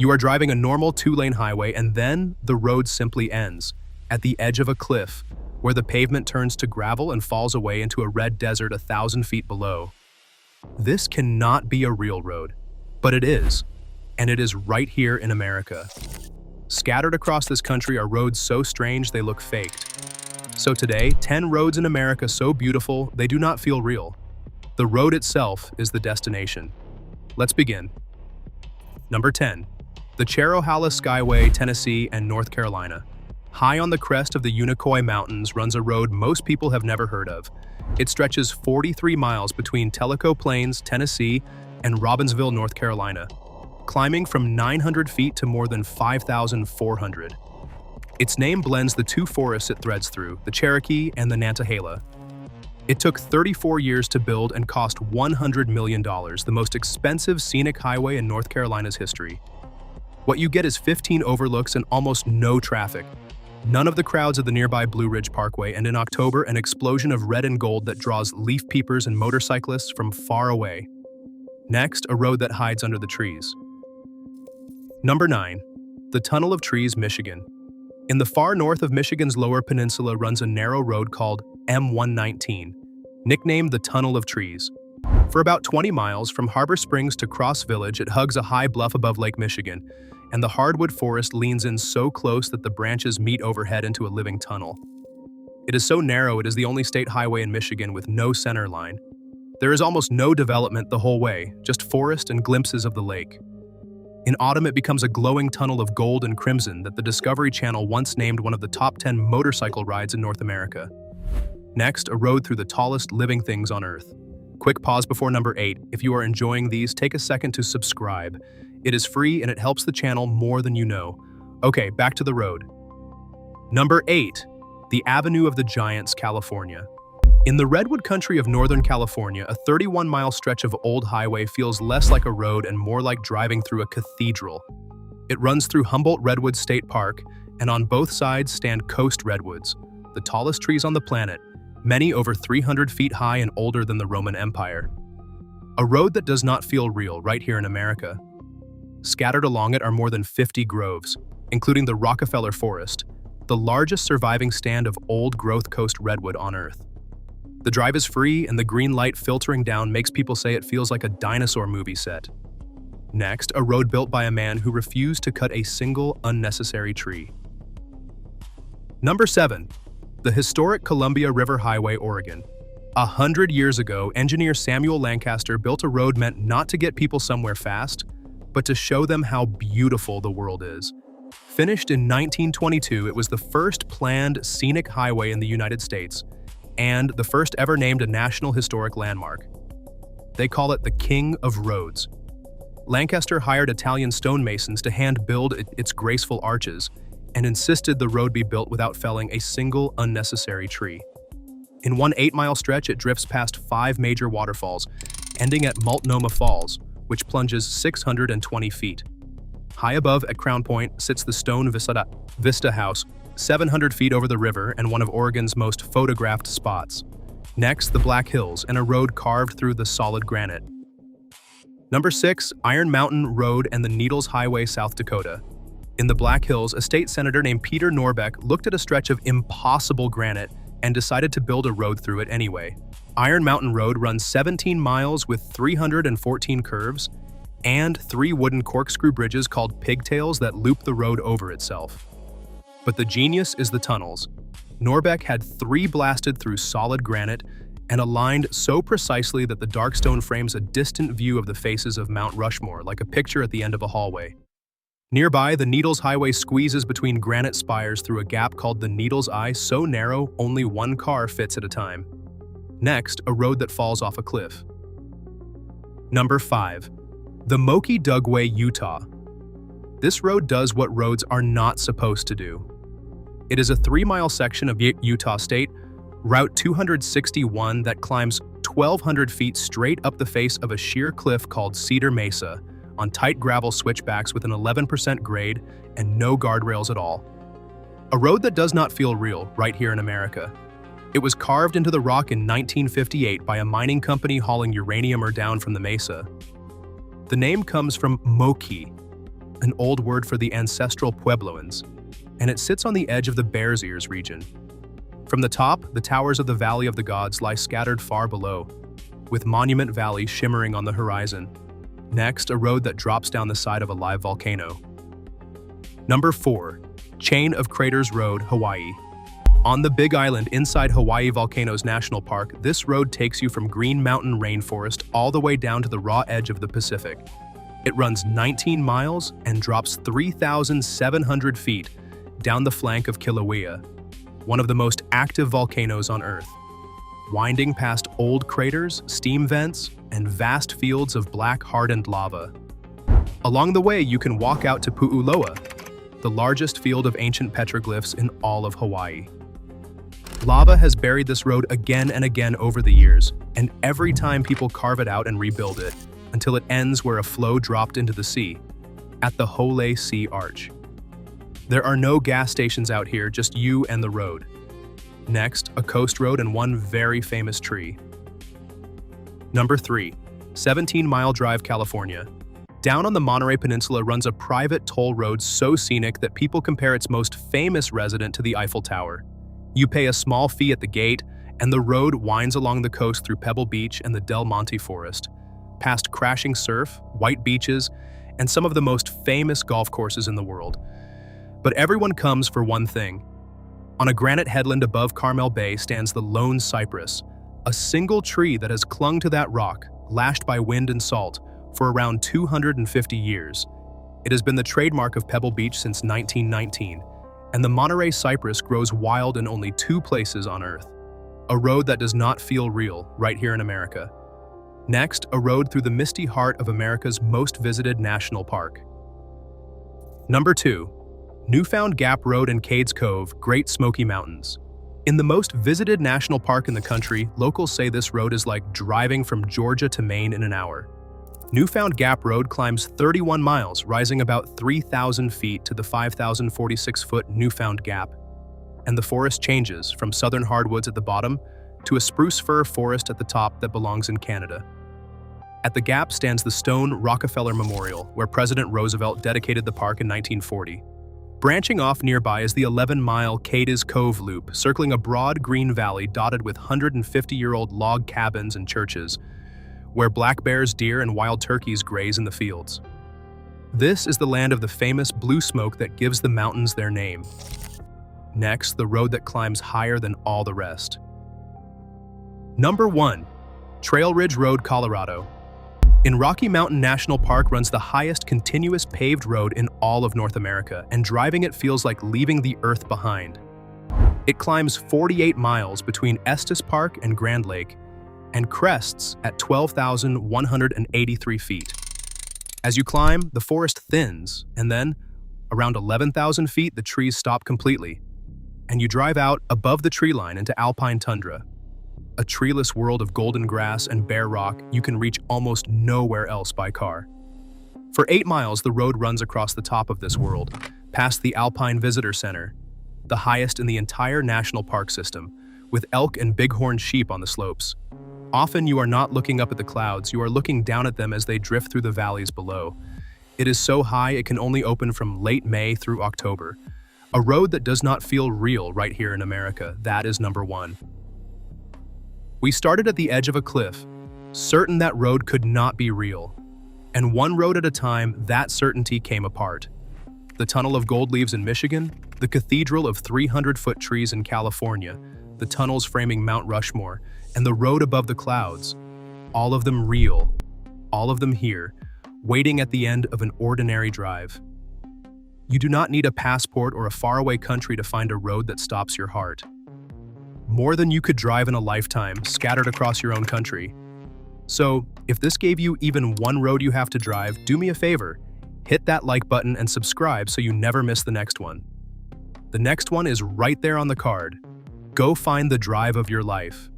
You are driving a normal two-lane highway and then the road simply ends at the edge of a cliff where the pavement turns to gravel and falls away into a red desert 1,000 feet below. This cannot be a real road, but it is, and it is right here in America. Scattered across this country are roads so strange they look faked. So today, 10 roads in America so beautiful they do not feel real. The road itself is the destination. Let's begin. Number 10. The Cherohala Skyway, Tennessee and North Carolina. High on the crest of the Unicoi Mountains runs a road most people have never heard of. It stretches 43 miles between Tellico Plains, Tennessee, and Robbinsville, North Carolina, climbing from 900 feet to more than 5,400. Its name blends the two forests it threads through, the Cherokee and the Nantahala. It took 34 years to build and cost $100 million, the most expensive scenic highway in North Carolina's history. What you get is 15 overlooks and almost no traffic. None of the crowds of the nearby Blue Ridge Parkway, and in October, an explosion of red and gold that draws leaf peepers and motorcyclists from far away. Next, a road that hides under the trees. Number 9. The Tunnel of Trees, Michigan. In the far north of Michigan's Lower Peninsula runs a narrow road called M119, nicknamed the Tunnel of Trees. For about 20 miles from Harbor Springs to Cross Village, it hugs a high bluff above Lake Michigan, and the hardwood forest leans in so close that the branches meet overhead into a living tunnel. It is so narrow it is the only state highway in Michigan with no center line. There is almost no development the whole way, just forest and glimpses of the lake. In autumn, it becomes a glowing tunnel of gold and crimson that the Discovery Channel once named one of the top 10 motorcycle rides in North America. Next, a road through the tallest living things on Earth. Quick pause before number 8. If you are enjoying these, take a second to subscribe. It is free and it helps the channel more than you know. Okay, back to the road. Number 8. The Avenue of the Giants, California. In the redwood country of Northern California, a 31-mile stretch of old highway feels less like a road and more like driving through a cathedral. It runs through Humboldt Redwood State Park, and on both sides stand coast redwoods, the tallest trees on the planet, many over 300 feet high and older than the Roman Empire. A road that does not feel real right here in America. Scattered along it are more than 50 groves, including the Rockefeller Forest, the largest surviving stand of old-growth coast redwood on Earth. The drive is free, and the green light filtering down makes people say it feels like a dinosaur movie set. Next, a road built by a man who refused to cut a single unnecessary tree. Number 7. The historic Columbia River Highway, Oregon. 100 years ago, engineer Samuel Lancaster built a road meant not to get people somewhere fast, but to show them how beautiful the world is. Finished in 1922, it was the first planned scenic highway in the United States, and the first ever named a National Historic Landmark. They call it the King of Roads. Lancaster hired Italian stonemasons to hand-build its graceful arches, and insisted the road be built without felling a single unnecessary tree. In one 8-mile stretch, it drifts past 5 major waterfalls, ending at Multnomah Falls, which plunges 620 feet. High above at Crown Point sits the Stone Vista House, 700 feet over the river and one of Oregon's most photographed spots. Next, the Black Hills and a road carved through the solid granite. Number 6, Iron Mountain Road and the Needles Highway, South Dakota. In the Black Hills, a state senator named Peter Norbeck looked at a stretch of impossible granite and decided to build a road through it anyway. Iron Mountain Road runs 17 miles with 314 curves and 3 wooden corkscrew bridges called pigtails that loop the road over itself. But the genius is the tunnels. Norbeck had 3 blasted through solid granite and aligned so precisely that the dark stone frames a distant view of the faces of Mount Rushmore, like a picture at the end of a hallway. Nearby, the Needles Highway squeezes between granite spires through a gap called the Needles Eye, so narrow only one car fits at a time. Next, a road that falls off a cliff. Number 5. The Moki Dugway, Utah. This road does what roads are not supposed to do. It is a 3-mile section of Utah State, Route 261, that climbs 1,200 feet straight up the face of a sheer cliff called Cedar Mesa, on tight gravel switchbacks with an 11% grade and no guardrails at all. A road that does not feel real right here in America. It was carved into the rock in 1958 by a mining company hauling uranium ore down from the mesa. The name comes from Moki, an old word for the ancestral Puebloans, and it sits on the edge of the Bears Ears region. From the top, the towers of the Valley of the Gods lie scattered far below, with Monument Valley shimmering on the horizon. Next, a road that drops down the side of a live volcano. Number 4. Chain of Craters Road, Hawaii. On the Big Island inside Hawaii Volcanoes National Park, this road takes you from Green Mountain rainforest all the way down to the raw edge of the Pacific. It runs 19 miles and drops 3,700 feet down the flank of Kilauea, one of the most active volcanoes on Earth, winding past old craters, steam vents, and vast fields of black hardened lava. Along the way, you can walk out to Pu'uloa, the largest field of ancient petroglyphs in all of Hawaii. Lava has buried this road again and again over the years, and every time people carve it out and rebuild it, until it ends where a flow dropped into the sea, at the Hole Sea Arch. There are no gas stations out here, just you and the road. Next, a coast road and one very famous tree. Number 3. 17-Mile Drive, California. Down on the Monterey Peninsula runs a private toll road so scenic that people compare its most famous resident to the Eiffel Tower. You pay a small fee at the gate, and the road winds along the coast through Pebble Beach and the Del Monte Forest, past crashing surf, white beaches, and some of the most famous golf courses in the world. But everyone comes for one thing. On a granite headland above Carmel Bay stands the lone cypress, a single tree that has clung to that rock, lashed by wind and salt, for around 250 years. It has been the trademark of Pebble Beach since 1919, and the Monterey cypress grows wild in only 2 places on Earth. A road that does not feel real, right here in America. Next, a road through the misty heart of America's most visited national park. Number 2. Newfound Gap Road and Cades Cove, Great Smoky Mountains. In the most visited national park in the country, locals say this road is like driving from Georgia to Maine in an hour. Newfound Gap Road climbs 31 miles, rising about 3,000 feet to the 5,046-foot Newfound Gap. And the forest changes from southern hardwoods at the bottom to a spruce fir forest at the top that belongs in Canada. At the gap stands the stone Rockefeller Memorial, where President Roosevelt dedicated the park in 1940. Branching off nearby is the 11-mile Cades Cove loop, circling a broad green valley dotted with 150-year-old log cabins and churches, where black bears, deer, and wild turkeys graze in the fields. This is the land of the famous blue smoke that gives the mountains their name. Next, the road that climbs higher than all the rest. Number 1. Trail Ridge Road, Colorado. In Rocky Mountain National Park runs the highest continuous paved road in all of North America, and driving it feels like leaving the earth behind. It climbs 48 miles between Estes Park and Grand Lake, and crests at 12,183 feet. As you climb, the forest thins, and then, around 11,000 feet, the trees stop completely, and you drive out above the tree line into alpine tundra, a treeless world of golden grass and bare rock you can reach almost nowhere else by car. For 8 miles, the road runs across the top of this world, past the Alpine Visitor Center, the highest in the entire national park system, with elk and bighorn sheep on the slopes. Often you are not looking up at the clouds, you are looking down at them as they drift through the valleys below. It is so high it can only open from late May through October. A road that does not feel real right here in America, that is number 1. We started at the edge of a cliff, certain that road could not be real. And one road at a time, that certainty came apart. The Tunnel of Gold Leaves in Michigan, the Cathedral of 300-foot trees in California, the tunnels framing Mount Rushmore, and the road above the clouds, all of them real, all of them here, waiting at the end of an ordinary drive. You do not need a passport or a faraway country to find a road that stops your heart. More than you could drive in a lifetime, scattered across your own country. So, if this gave you even one road you have to drive, do me a favor, hit that like button and subscribe so you never miss the next one. The next one is right there on the card. Go find the drive of your life.